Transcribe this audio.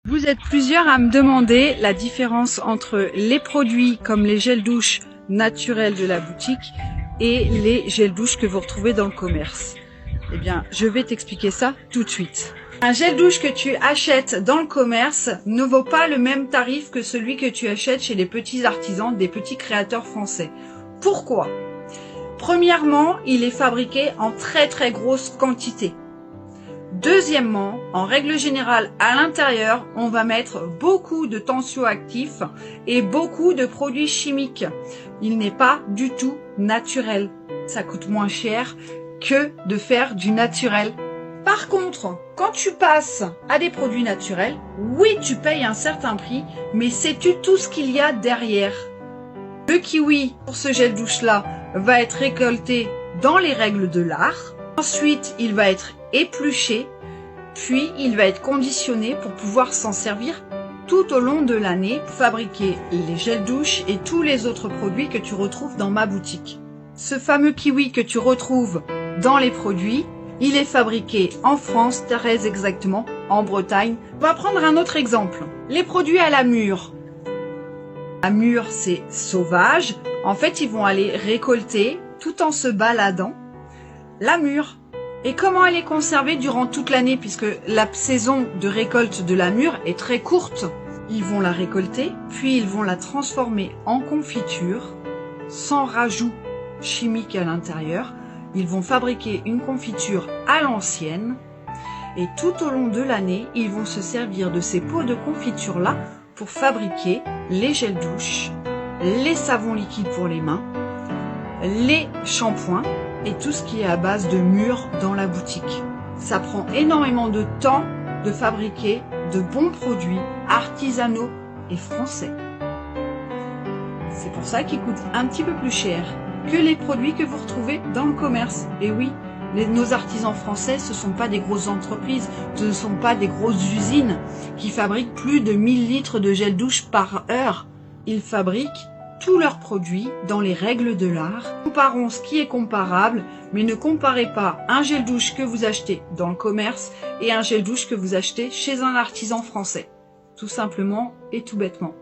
Vous êtes plusieurs à me demander la différence entre les produits comme les gels douche naturels de la boutique et les gels douche que vous retrouvez dans le commerce. Eh bien, je vais t'expliquer ça tout de suite. Un gel douche que tu achètes dans le commerce ne vaut pas le même tarif que celui que tu achètes chez les petits artisans, des petits créateurs français. Pourquoi? Premièrement, il est fabriqué en très grosse quantité. Deuxièmement, en règle générale, à l'intérieur, on va mettre beaucoup de tensioactifs et beaucoup de produits chimiques. Il n'est pas du tout naturel. Ça coûte moins cher que de faire du naturel. Par contre, quand tu passes à des produits naturels, oui, tu payes un certain prix, mais sais-tu tout ce qu'il y a derrière? Le kiwi, pour ce gel douche-là, va être récolté dans les règles de l'art. Ensuite, il va être épluché, puis il va être conditionné pour pouvoir s'en servir tout au long de l'année pour fabriquer les gels douche et tous les autres produits que tu retrouves dans ma boutique. Ce fameux kiwi que tu retrouves dans les produits, il est fabriqué en France, très exactement en Bretagne. On va prendre un autre exemple. Les produits à la mûre. La mûre, c'est sauvage. En fait, ils vont aller récolter tout en se baladant la mûre. Et comment elle est conservée durant toute l'année, puisque la saison de récolte de la mûre est très courte. Ils vont la récolter, puis ils vont la transformer en confiture, sans rajout chimique à l'intérieur. Ils vont fabriquer une confiture à l'ancienne, et tout au long de l'année, ils vont se servir de ces pots de confiture-là pour fabriquer les gels douche, les savons liquides pour les mains, les shampoings, et tout ce qui est à base de mûres dans la boutique. Ça prend énormément de temps de fabriquer de bons produits artisanaux et français. C'est pour ça qu'ils coûtent un petit peu plus cher que les produits que vous retrouvez dans le commerce. Et oui, nos artisans français, ce ne sont pas des grosses entreprises, ce ne sont pas des grosses usines qui fabriquent plus de 1000 litres de gel douche par heure. Ils fabriquent tous leurs produits dans les règles de l'art. Comparons ce qui est comparable, mais ne comparez pas un gel douche que vous achetez dans le commerce et un gel douche que vous achetez chez un artisan français. Tout simplement et tout bêtement.